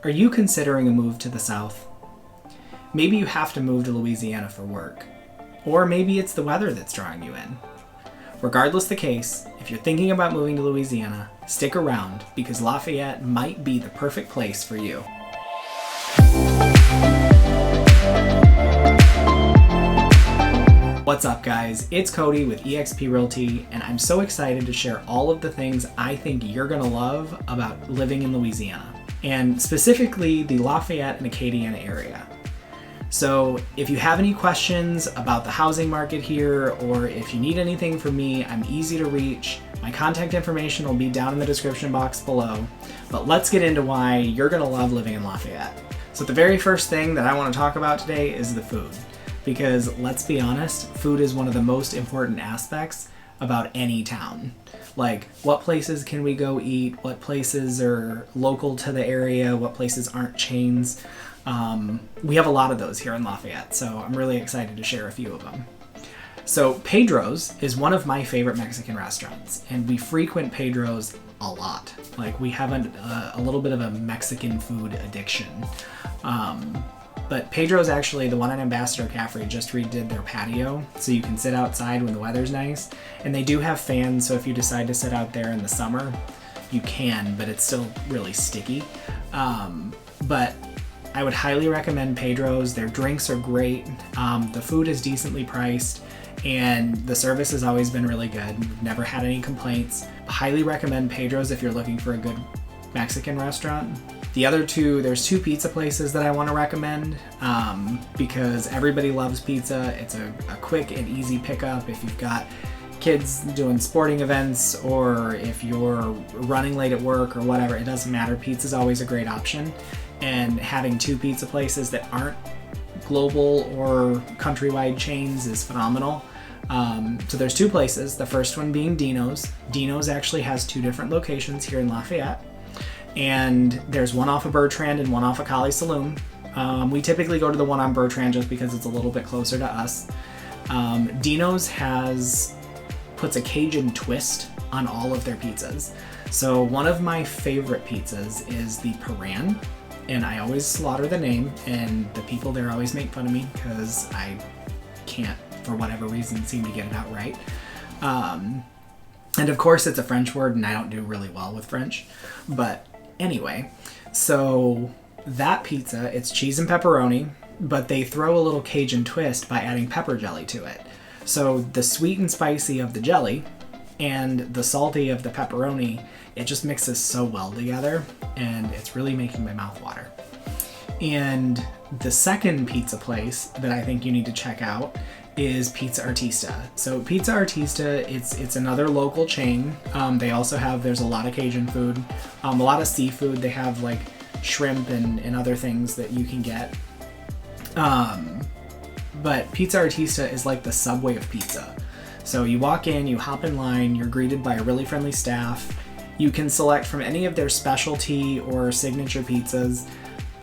Are you considering a move to the South? Maybe you have to move to Louisiana for work. Or maybe it's the weather that's drawing you in. Regardless the case, if you're thinking about moving to Louisiana, stick around because Lafayette might be the perfect place for you. What's up guys, it's Cody with eXp Realty, and I'm so excited to share all of the things I think you're gonna love about living in Louisiana, and specifically the Lafayette and Acadiana area. So if you have any questions about the housing market here, or if you need anything from me, I'm easy to reach. My contact information will be down in the description box below, but let's get into why you're gonna love living in Lafayette. So the very first thing that I wanna talk about today is the food. Because let's be honest, food is one of the most important aspects about any town. Like, what places can we go eat? What places are local to the area? What places aren't chains? We have a lot of those here in Lafayette, so I'm really excited to share a few of them. So Pedro's is one of my favorite Mexican restaurants, and we frequent Pedro's a lot. Like, we have a little bit of a Mexican food addiction. But Pedro's, actually, the one on Ambassador Caffrey, just redid their patio, so you can sit outside when the weather's nice. And they do have fans, so if you decide to sit out there in the summer, you can, but it's still really sticky. But I would highly recommend Pedro's. Their drinks are great, the food is decently priced, and the service has always been really good. We've never had any complaints. Highly recommend Pedro's if you're looking for a good Mexican restaurant. The other two, there's two pizza places that I want to recommend because everybody loves pizza. It's a quick and easy pickup if you've got kids doing sporting events or if you're running late at work or whatever. It doesn't matter. Pizza's always a great option. And having two pizza places that aren't global or countrywide chains is phenomenal. So there's two places. The first one being Dino's. Dino's actually has two different locations here in Lafayette. And there's one off of Bertrand and one off of Collie Saloon. We typically go to the one on Bertrand just because it's a little bit closer to us. Dino's puts a Cajun twist on all of their pizzas. So one of my favorite pizzas is the Paran, and I always slaughter the name, and the people there always make fun of me because I can't, for whatever reason, seem to get it out right. And of course it's a French word, and I don't do really well with French, but anyway, so that pizza, it's cheese and pepperoni, but they throw a little Cajun twist by adding pepper jelly to it. So the sweet and spicy of the jelly and the salty of the pepperoni, it just mixes so well together, and it's really making my mouth water. And the second pizza place that I think you need to check out is Pizza Artista. So Pizza Artista, it's another local chain. They also have, there's a lot of Cajun food, a lot of seafood. They have like shrimp and other things that you can get. But Pizza Artista is like the Subway of pizza. So you walk in, you hop in line, you're greeted by a really friendly staff. You can select from any of their specialty or signature pizzas,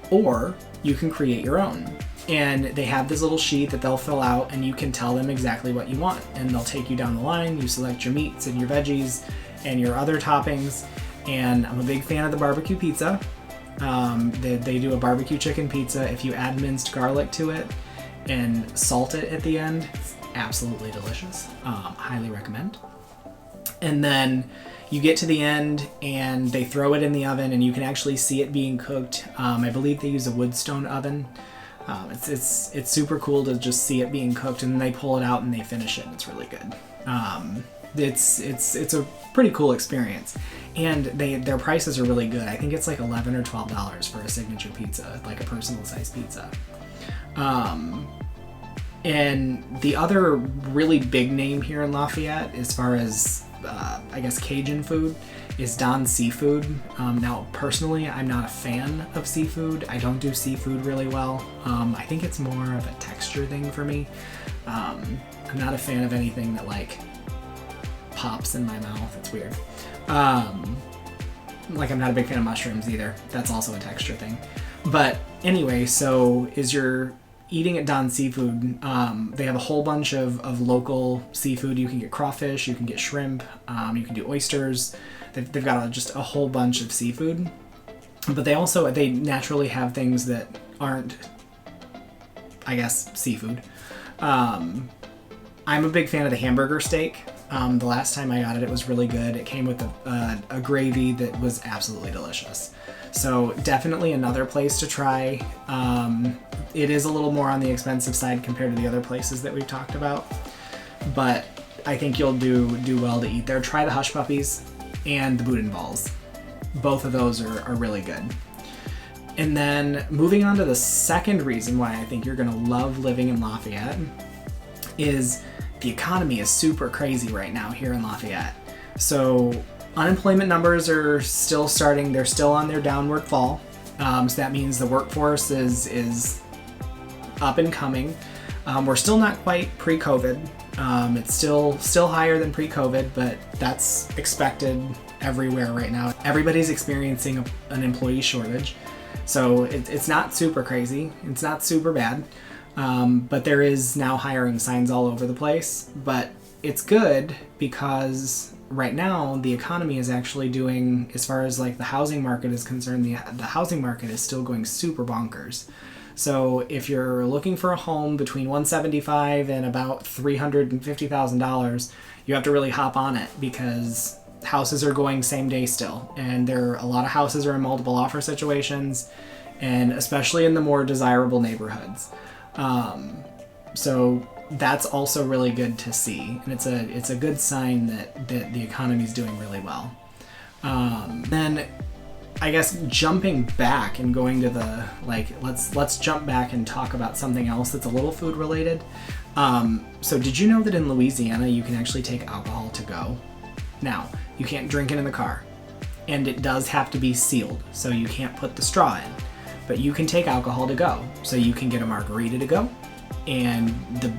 or you can create your own. And they have this little sheet that they'll fill out, and you can tell them exactly what you want. And they'll take you down the line, you select your meats and your veggies and your other toppings. And I'm a big fan of the barbecue pizza. They do a barbecue chicken pizza. If you add minced garlic to it and salt it at the end, it's absolutely delicious. Highly recommend. And then you get to the end and they throw it in the oven, and you can actually see it being cooked. I believe they use a wood stone oven. It's super cool to just see it being cooked, and then they pull it out and they finish it, and it's really good. It's a pretty cool experience, and their prices are really good. I think it's like $11 or $12 for a signature pizza, like a personal size pizza. And the other really big name here in Lafayette, as far as I guess Cajun food, is Don's Seafood. Now, personally, I'm not a fan of seafood. I don't do seafood really well. I think it's more of a texture thing for me. I'm not a fan of anything that like pops in my mouth. It's weird. Like, I'm not a big fan of mushrooms either. That's also a texture thing. But anyway, so is your eating at Don's Seafood, they have a whole bunch of local seafood. You can get crawfish, you can get shrimp, you can do oysters. They've got just a whole bunch of seafood. But they naturally have things that aren't, I guess, seafood. I'm a big fan of the hamburger steak. The last time I got it, it was really good. It came with a gravy that was absolutely delicious. So definitely another place to try. It is a little more on the expensive side compared to the other places that we've talked about, but I think you'll do well to eat there. Try the Hush Puppies and the Boudin Balls. Both of those are really good. And then moving on to the second reason why I think you're gonna love living in Lafayette is the economy is super crazy right now here in Lafayette. So unemployment numbers are still they're still on their downward fall. So that means the workforce is up and coming. We're still not quite pre-COVID. It's still higher than pre-COVID, but that's expected everywhere right now. Everybody's experiencing an employee shortage. So it's not super crazy. It's not super bad. But there is now hiring signs all over the place. But it's good because right now the economy is actually doing, as far as like the housing market is concerned, the housing market is still going super bonkers. So if you're looking for a home between $175,000 and about $350,000, you have to really hop on it because houses are going same day still, and a lot of houses are in multiple offer situations, and especially in the more desirable neighborhoods. So that's also really good to see, and it's a good sign that the economy is doing really well. Then I guess jumping back and going to let's jump back and talk about something else that's a little food related. So did you know that in Louisiana you can actually take alcohol to go? Now, you can't drink it in the car, and it does have to be sealed, so you can't put the straw in, but you can take alcohol to go. So you can get a margarita to go, and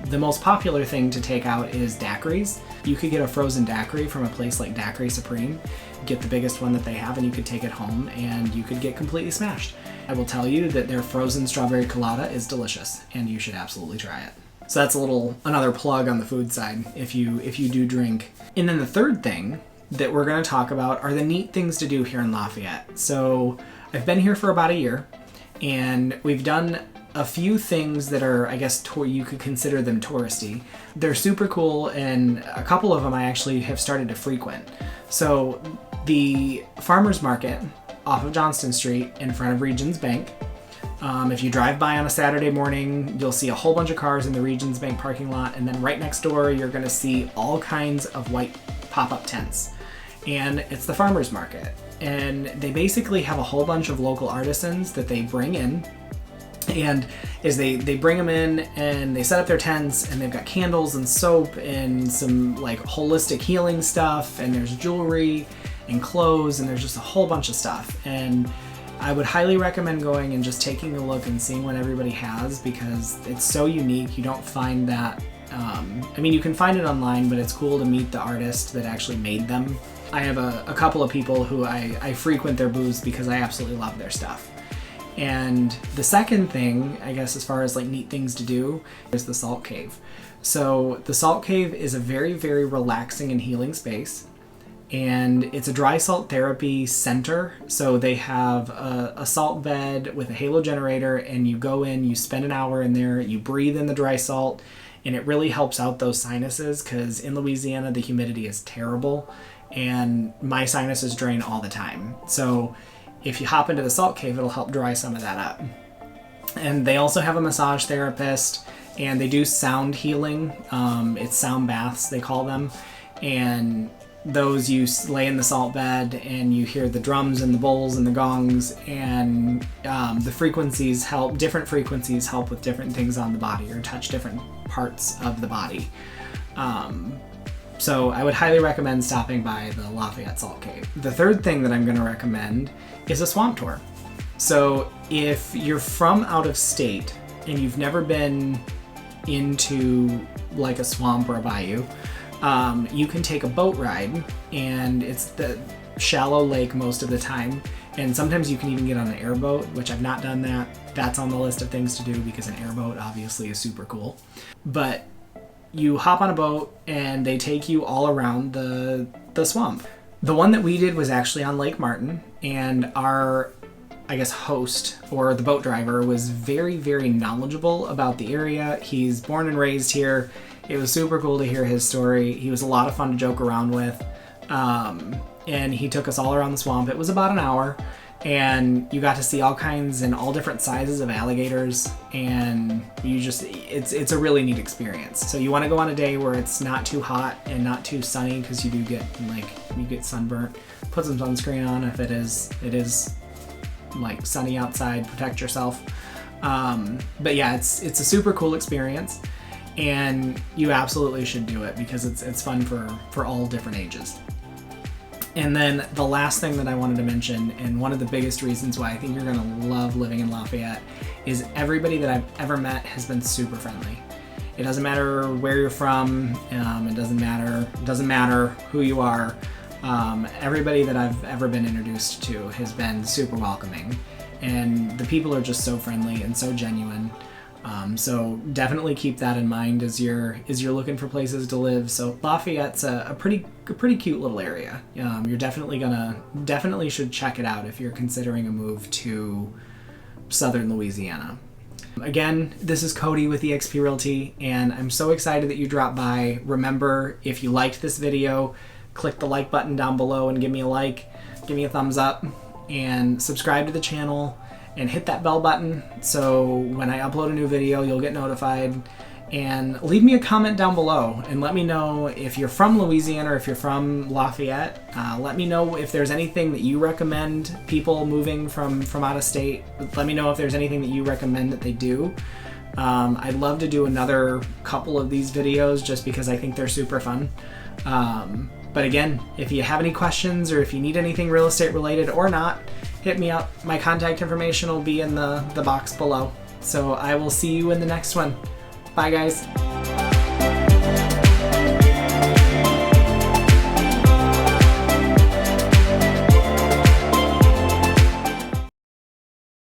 the most popular thing to take out is daiquiris. You could get a frozen daiquiri from a place like Daiquiri Supreme, get the biggest one that they have, and you could take it home and you could get completely smashed. I will tell you that their frozen strawberry colada is delicious, and you should absolutely try it. So that's another plug on the food side if you do drink. And then the third thing that we're going to talk about are the neat things to do here in Lafayette. So I've been here for about a year, and we've done a few things that are, I guess, you could consider them touristy. They're super cool, and a couple of them I actually have started to frequent. So the farmers market off of Johnston Street in front of Regions Bank. If you drive by on a Saturday morning, you'll see a whole bunch of cars in the Regions Bank parking lot, and then right next door you're going to see all kinds of white pop-up tents. And it's the farmers market, and they basically have a whole bunch of local artisans that they bring in. And as they bring them in and they set up their tents, and they've got candles and soap and some like holistic healing stuff, and there's jewelry and clothes, and there's just a whole bunch of stuff. And I would highly recommend going and just taking a look and seeing what everybody has, because it's so unique. You don't find that. You can find it online, but it's cool to meet the artist that actually made them. I have a couple of people who I frequent their booths because I absolutely love their stuff. And the second thing, I guess, as far as like neat things to do, is the Salt Cave. So the Salt Cave is a very, very relaxing and healing space. And it's a dry salt therapy center. So they have a salt bed with a halo generator, and you go in, you spend an hour in there, you breathe in the dry salt, and it really helps out those sinuses, because in Louisiana the humidity is terrible and my sinuses drain all the time. So if you hop into the Salt Cave, it'll help dry some of that up. And they also have a massage therapist, and they do sound healing. It's sound baths, they call them. And those, you lay in the salt bed and you hear the drums and the bowls and the gongs, and the frequencies help, different frequencies help with different things on the body or touch different parts of the body. So I would highly recommend stopping by the Lafayette Salt Cave. The third thing that I'm going to recommend is a swamp tour. So if you're from out of state and you've never been into like a swamp or a bayou, you can take a boat ride, and it's the shallow lake most of the time, and sometimes you can even get on an airboat, which I've not done that. That's on the list of things to do because an airboat obviously is super cool. But you hop on a boat and they take you all around the swamp. The one that we did was actually on Lake Martin, and our I guess, host or the boat driver was very, very knowledgeable about the area. He's born and raised here. It was super cool to hear his story. He was a lot of fun to joke around with. And he took us all around the swamp. It was about an hour, and you got to see all kinds and all different sizes of alligators, and it's a really neat experience. So you want to go on a day where it's not too hot and not too sunny, because you do get sunburnt. Put some sunscreen on if it is like sunny outside. Protect yourself. But yeah, it's a super cool experience, and you absolutely should do it because it's fun for all different ages. And then the last thing that I wanted to mention, and one of the biggest reasons why I think you're going to love living in Lafayette, is everybody that I've ever met has been super friendly. It doesn't matter where you're from. It doesn't matter who you are. Everybody that I've ever been introduced to has been super welcoming, and the people are just so friendly and so genuine. So definitely keep that in mind as you're looking for places to live. So Lafayette's a pretty cute little area. You're definitely should check it out if you're considering a move to southern Louisiana. Again, this is Cody with eXp Realty, and I'm so excited that you dropped by. Remember, if you liked this video, click the like button down below and give me a like, give me a thumbs up, and subscribe to the channel. And hit that bell button so when I upload a new video, you'll get notified. And leave me a comment down below and let me know if you're from Louisiana or if you're from Lafayette. Let me know if there's anything that you recommend people moving from out of state. Let me know if there's anything that you recommend that they do. I'd love to do another couple of these videos just because I think they're super fun. But again, if you have any questions or if you need anything real estate related or not, hit me up. My contact information will be in the box below. So I will see you in the next one. Bye, guys.